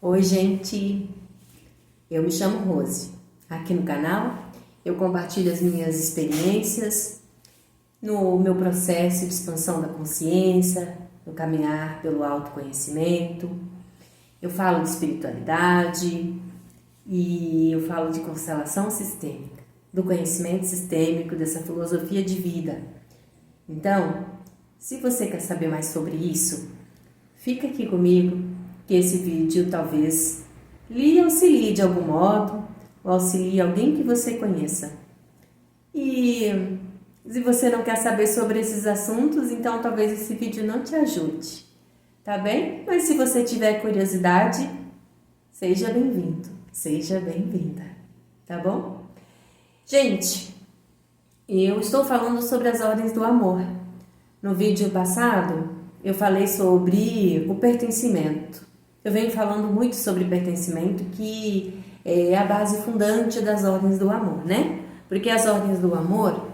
Oi, gente! Eu me chamo Rose. Aqui no canal eu compartilho as minhas experiências no meu processo de expansão da consciência, no caminhar pelo autoconhecimento. Eu falo de espiritualidade e eu falo de constelação sistêmica, do conhecimento sistêmico, dessa filosofia de vida. Então, se você quer saber mais sobre isso, fica aqui comigo, que esse vídeo talvez lhe auxilie de algum modo, ou auxilie alguém que você conheça. E se você não quer saber sobre esses assuntos, então talvez esse vídeo não te ajude, tá bem? Mas se você tiver curiosidade, seja bem-vindo, seja bem-vinda, tá bom? Gente, eu estou falando sobre as ordens do amor. No vídeo passado, eu falei sobre o pertencimento. Eu venho falando muito sobre pertencimento, que é a base fundante das ordens do amor, né? Porque as ordens do amor,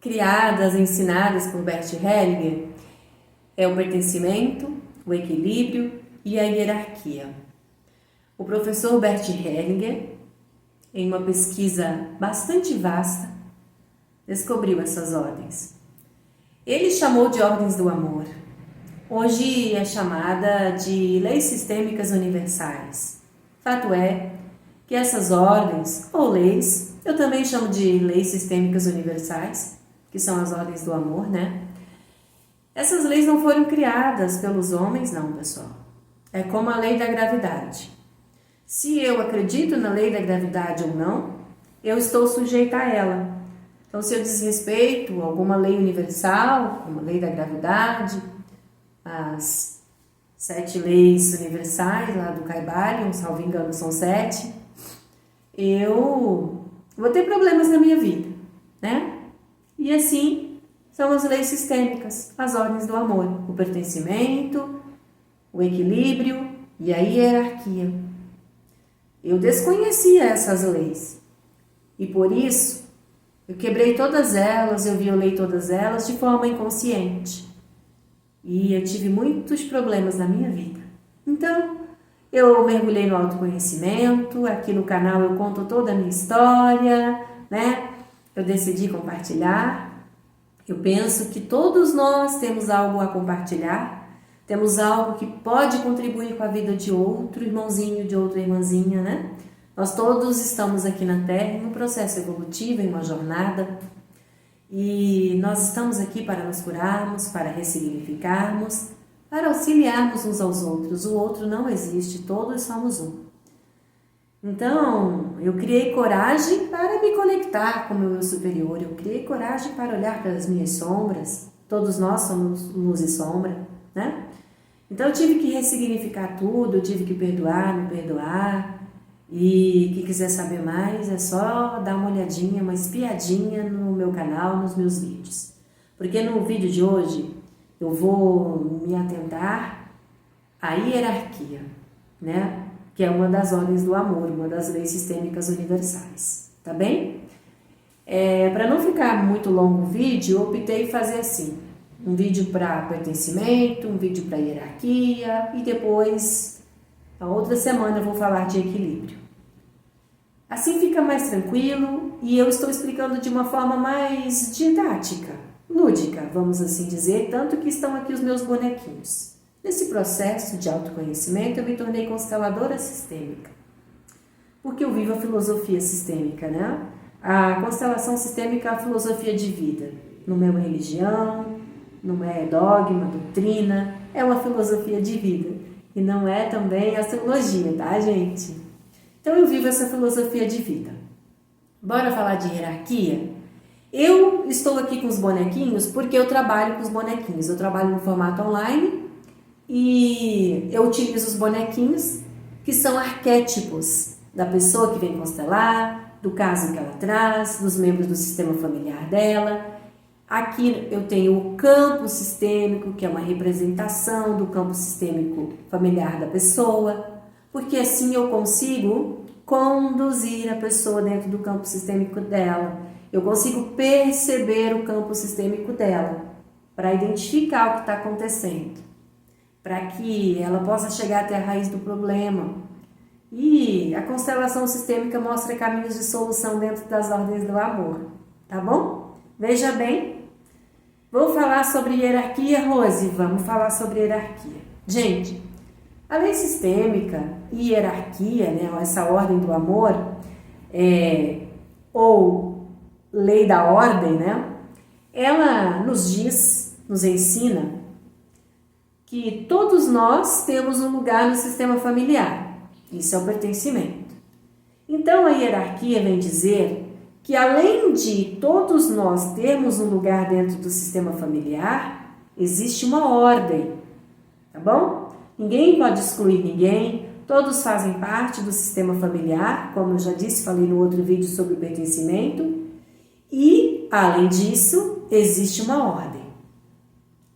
criadas, ensinadas por Bert Hellinger, é o pertencimento, o equilíbrio e a hierarquia. O professor Bert Hellinger, em uma pesquisa bastante vasta, descobriu essas ordens. Ele chamou de ordens do amor. Hoje é chamada de leis sistêmicas universais. Fato é que essas ordens, ou leis, eu também chamo de leis sistêmicas universais, que são as ordens do amor, né? Essas leis não foram criadas pelos homens, não, pessoal. É como a lei da gravidade. Se eu acredito na lei da gravidade ou não, eu estou sujeita a ela. Então, se eu desrespeito alguma lei universal, como a lei da gravidade, as 7 leis universais lá do Kybalion, salvo engano são 7, eu vou ter problemas na minha vida, né? E assim são as leis sistêmicas, as ordens do amor, o pertencimento, o equilíbrio e a hierarquia. Eu desconhecia essas leis e por isso eu quebrei todas elas, eu violei todas elas de forma inconsciente. E eu tive muitos problemas na minha vida. Então, eu mergulhei no autoconhecimento, aqui no canal eu conto toda a minha história, né? Eu decidi compartilhar. Eu penso que todos nós temos algo a compartilhar, temos algo que pode contribuir com a vida de outro irmãozinho, de outra irmãzinha, né? Nós todos estamos aqui na Terra em um processo evolutivo, em uma jornada, e nós estamos aqui para nos curarmos, para ressignificarmos, para auxiliarmos uns aos outros. O outro não existe, todos somos um. Então, eu criei coragem para me conectar com o meu eu superior, eu criei coragem para olhar para as minhas sombras, todos nós somos luz e sombra, né? Então eu tive que ressignificar tudo, eu tive que perdoar, me perdoar. E quem quiser saber mais é só dar uma olhadinha, uma espiadinha no meu canal, nos meus vídeos. Porque no vídeo de hoje eu vou me atentar à hierarquia, né? Que é uma das ordens do amor, uma das leis sistêmicas universais, tá bem? Para não ficar muito longo o vídeo, eu optei em fazer assim, um vídeo para pertencimento, um vídeo para hierarquia e depois, a outra semana eu vou falar de equilíbrio. Assim fica mais tranquilo e eu estou explicando de uma forma mais didática, lúdica, vamos assim dizer, tanto que estão aqui os meus bonequinhos. Nesse processo de autoconhecimento eu me tornei consteladora sistêmica, porque eu vivo a filosofia sistêmica, né? A constelação sistêmica é a filosofia de vida, não é uma religião, não é dogma, doutrina, é uma filosofia de vida e não é também astrologia, tá, gente? Então eu vivo essa filosofia de vida. Bora falar de hierarquia? Eu estou aqui com os bonequinhos porque eu trabalho com os bonequinhos. Eu trabalho no formato online e eu utilizo os bonequinhos que são arquétipos da pessoa que vem constelar, do caso que ela traz, dos membros do sistema familiar dela. Aqui eu tenho o campo sistêmico, que é uma representação do campo sistêmico familiar da pessoa, porque assim eu consigo conduzir a pessoa dentro do campo sistêmico dela. Eu consigo perceber o campo sistêmico dela, para identificar o que está acontecendo. para que ela possa chegar até a raiz do problema. E a constelação sistêmica mostra caminhos de solução dentro das ordens do amor, tá bom? Veja bem, vou falar sobre hierarquia, Rose, vamos falar sobre hierarquia. Gente, a lei sistêmica e hierarquia, né, essa ordem do amor, ou lei da ordem, né, ela nos diz, nos ensina que todos nós temos um lugar no sistema familiar. Isso é o pertencimento. Então, a hierarquia vem dizer que, além de todos nós termos um lugar dentro do sistema familiar, existe uma ordem, tá bom? Ninguém pode excluir ninguém, todos fazem parte do sistema familiar, como eu já disse, falei no outro vídeo sobre o pertencimento, e, além disso, existe uma ordem.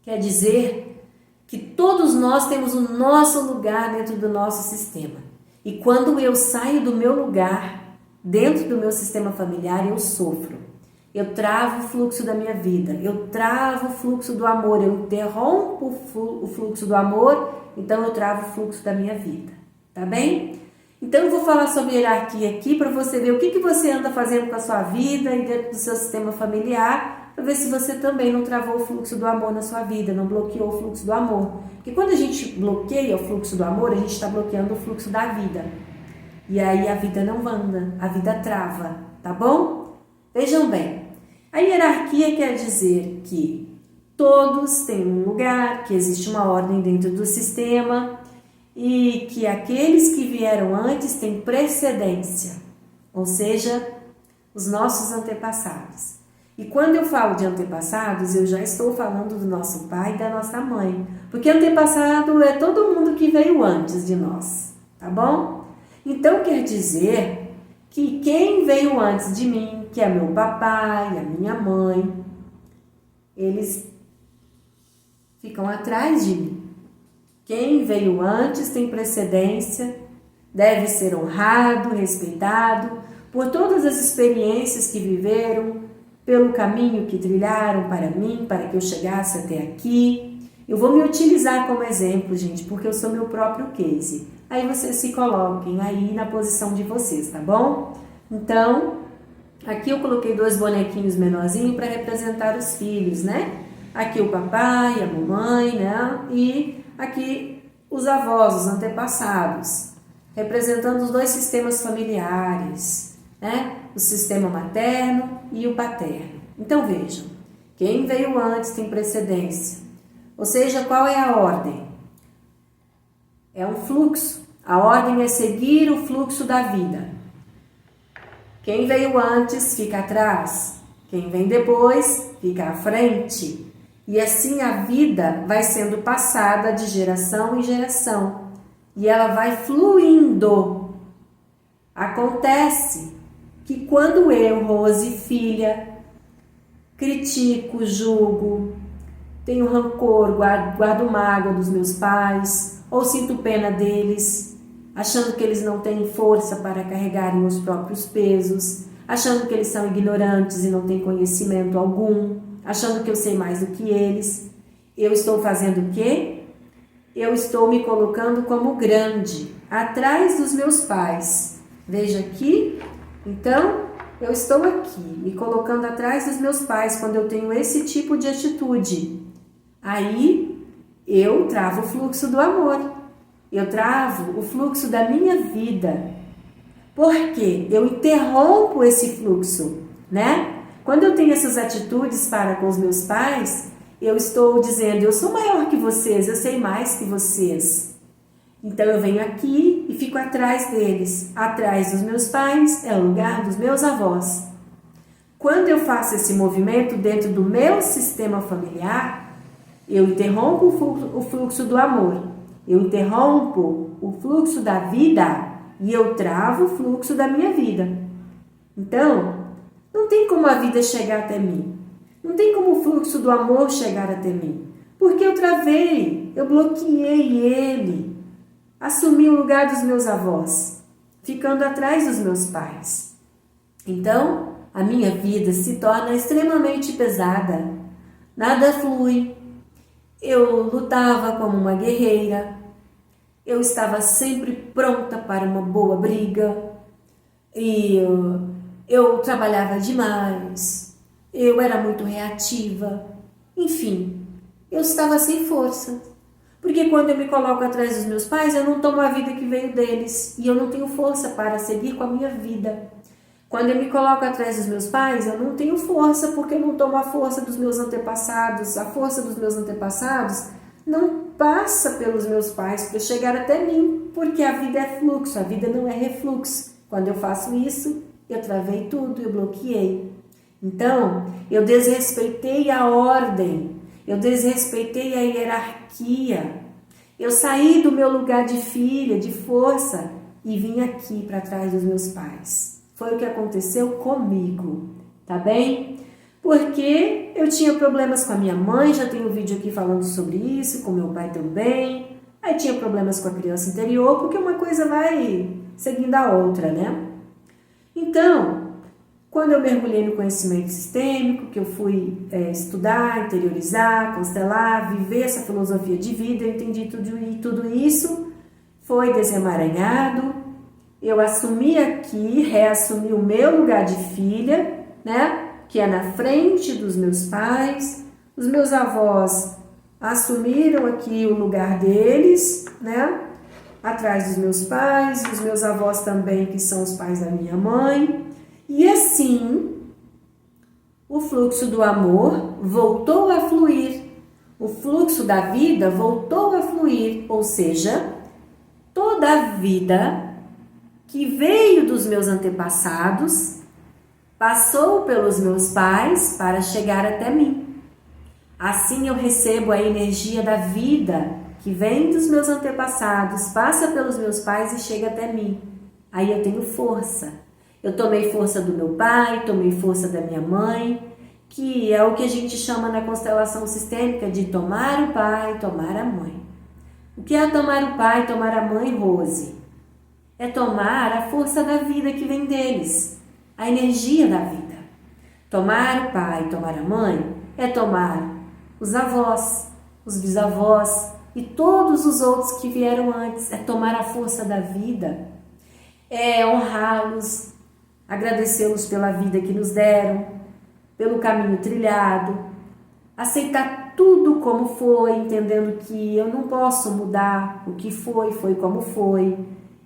Quer dizer que todos nós temos o nosso lugar dentro do nosso sistema. E quando eu saio do meu lugar, dentro do meu sistema familiar, eu sofro. Eu travo o fluxo da minha vida, eu travo o fluxo do amor, eu interrompo o fluxo do amor, então eu travo o fluxo da minha vida, tá bem? Então eu vou falar sobre hierarquia aqui para você ver o que você anda fazendo com a sua vida e dentro do seu sistema familiar, para ver se você também não travou o fluxo do amor na sua vida, não bloqueou o fluxo do amor. Porque quando a gente bloqueia o fluxo do amor, a gente está bloqueando o fluxo da vida. E aí a vida não anda, a vida trava, tá bom? Vejam bem, a hierarquia quer dizer que todos têm um lugar, que existe uma ordem dentro do sistema e que aqueles que vieram antes têm precedência, ou seja, os nossos antepassados. E quando eu falo de antepassados, eu já estou falando do nosso pai e da nossa mãe, porque antepassado é todo mundo que veio antes de nós, tá bom? Então quer dizer que quem veio antes de mim, que é meu papai, a minha mãe, eles ficam atrás de mim. Quem veio antes tem precedência, deve ser honrado, respeitado por todas as experiências que viveram, pelo caminho que trilharam para mim, para que eu chegasse até aqui. Eu vou me utilizar como exemplo, gente, porque eu sou meu próprio case. Aí vocês se coloquem aí na posição de vocês, tá bom? Então, aqui eu coloquei 2 bonequinhos menorzinhos para representar os filhos, né? Aqui o papai, a mamãe, né? E aqui os avós, os antepassados, representando os 2 sistemas familiares, né? O sistema materno e o paterno. Então vejam, quem veio antes tem precedência. Ou seja, qual é a ordem? É um fluxo. A ordem é seguir o fluxo da vida. Quem veio antes fica atrás. Quem vem depois fica à frente. E assim a vida vai sendo passada de geração em geração. E ela vai fluindo. Acontece que quando eu, Rose, filha, critico, julgo, tenho rancor, guardo mágoa dos meus pais, ou sinto pena deles, achando que eles não têm força para carregarem os próprios pesos, achando que eles são ignorantes e não têm conhecimento algum, achando que eu sei mais do que eles, eu estou fazendo o quê? Eu estou me colocando como grande, atrás dos meus pais. Veja aqui. Então, eu estou aqui, me colocando atrás dos meus pais quando eu tenho esse tipo de atitude. Aí, eu travo o fluxo do amor. Eu travo o fluxo da minha vida. Por quê? Eu interrompo esse fluxo, né? Quando eu tenho essas atitudes para com os meus pais, eu estou dizendo, eu sou maior que vocês, eu sei mais que vocês. Então eu venho aqui e fico atrás deles. Atrás dos meus pais é o lugar dos meus avós. Quando eu faço esse movimento dentro do meu sistema familiar, eu interrompo o fluxo do amor. Eu interrompo o fluxo da vida e eu travo o fluxo da minha vida. Então, não tem como a vida chegar até mim. Não tem como o fluxo do amor chegar até mim. Porque eu travei, eu bloqueei ele. Assumi o lugar dos meus avós, ficando atrás dos meus pais. Então, a minha vida se torna extremamente pesada. Nada flui. Eu lutava como uma guerreira, eu estava sempre pronta para uma boa briga e eu trabalhava demais, eu era muito reativa, enfim, eu estava sem força. Porque quando eu me coloco atrás dos meus pais, eu não tomo a vida que veio deles e eu não tenho força para seguir com a minha vida. Quando eu me coloco atrás dos meus pais, eu não tenho força porque eu não tomo a força dos meus antepassados. A força dos meus antepassados não passa pelos meus pais para chegar até mim, porque a vida é fluxo, a vida não é refluxo. Quando eu faço isso, eu travei tudo, eu bloqueei. Então, eu desrespeitei a ordem, eu desrespeitei a hierarquia. Eu saí do meu lugar de filha, de força, e vim aqui para trás dos meus pais. Foi o que aconteceu comigo, tá bem? Porque eu tinha problemas com a minha mãe, já tenho um vídeo aqui falando sobre isso, com meu pai também. Aí tinha problemas com a criança interior, porque uma coisa vai seguindo a outra, né? Então, quando eu mergulhei no conhecimento sistêmico, que eu fui estudar, interiorizar, constelar, viver essa filosofia de vida, eu entendi tudo isso, foi desemaranhado. Eu assumi aqui, reassumi o meu lugar de filha, né? Que é na frente dos meus pais. Os meus avós assumiram aqui o lugar deles, né? Atrás dos meus pais, os meus avós também, que são os pais da minha mãe. E assim, o fluxo do amor voltou a fluir. O fluxo da vida voltou a fluir, ou seja, toda a vida que veio dos meus antepassados, passou pelos meus pais para chegar até mim. Assim eu recebo a energia da vida que vem dos meus antepassados, passa pelos meus pais e chega até mim. Aí eu tenho força. Eu tomei força do meu pai, tomei força da minha mãe, que é o que a gente chama na constelação sistêmica de tomar o pai, tomar a mãe. O que é tomar o pai, tomar a mãe, Rose? É tomar a força da vida que vem deles, a energia da vida. Tomar o pai, tomar a mãe, é tomar os avós, os bisavós e todos os outros que vieram antes, é tomar a força da vida, é honrá-los, agradecê-los pela vida que nos deram, pelo caminho trilhado, aceitar tudo como foi, entendendo que eu não posso mudar o que foi, foi como foi.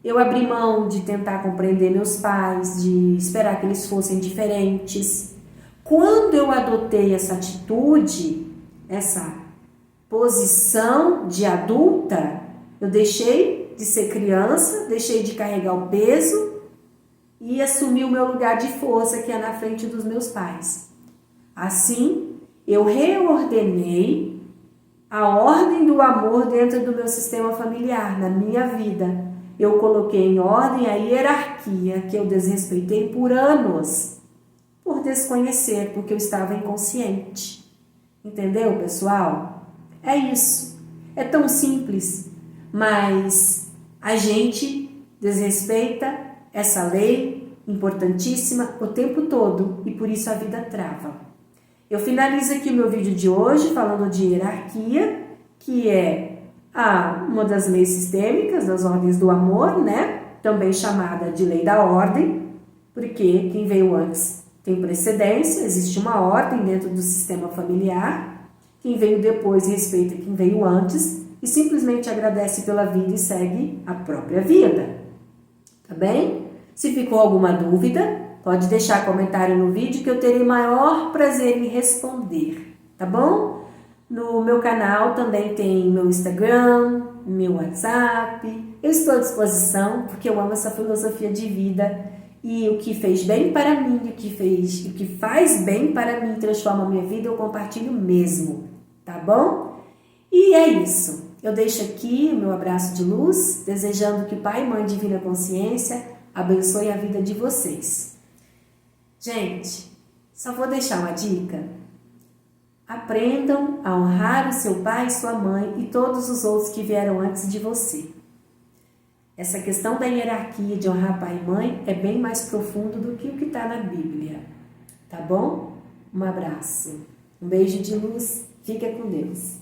Eu abri mão de tentar compreender meus pais, de esperar que eles fossem diferentes. Quando eu adotei essa atitude, essa posição de adulta, eu deixei de ser criança, deixei de carregar o peso e assumi o meu lugar de força, que é na frente dos meus pais. Assim, eu reordenei a ordem do amor dentro do meu sistema familiar, na minha vida. Eu coloquei em ordem a hierarquia que eu desrespeitei por anos, por desconhecer, porque eu estava inconsciente. Entendeu, pessoal? É isso. É tão simples, mas a gente desrespeita essa lei importantíssima o tempo todo e por isso a vida trava. Eu finalizo aqui o meu vídeo de hoje falando de hierarquia, que é uma das leis sistêmicas, das ordens do amor, né? Também chamada de lei da ordem, porque quem veio antes tem precedência, existe uma ordem dentro do sistema familiar. Quem veio depois respeita quem veio antes e simplesmente agradece pela vida e segue a própria vida. Tá bem? Se ficou alguma dúvida, pode deixar comentário no vídeo que eu terei maior prazer em responder, tá bom? No meu canal também tem meu Instagram, meu WhatsApp. Eu estou à disposição porque eu amo essa filosofia de vida e o que fez bem para mim, o que faz bem para mim, transforma a minha vida, eu compartilho mesmo, tá bom? E é isso. Eu deixo aqui o meu abraço de luz, desejando que Pai e Mãe Divina Consciência abençoe a vida de vocês. Gente, só vou deixar uma dica. Aprendam a honrar o seu pai e sua mãe e todos os outros que vieram antes de você. Essa questão da hierarquia de honrar pai e mãe é bem mais profundo do que o que está na Bíblia. Tá bom? Um abraço. Um beijo de luz. Fica com Deus.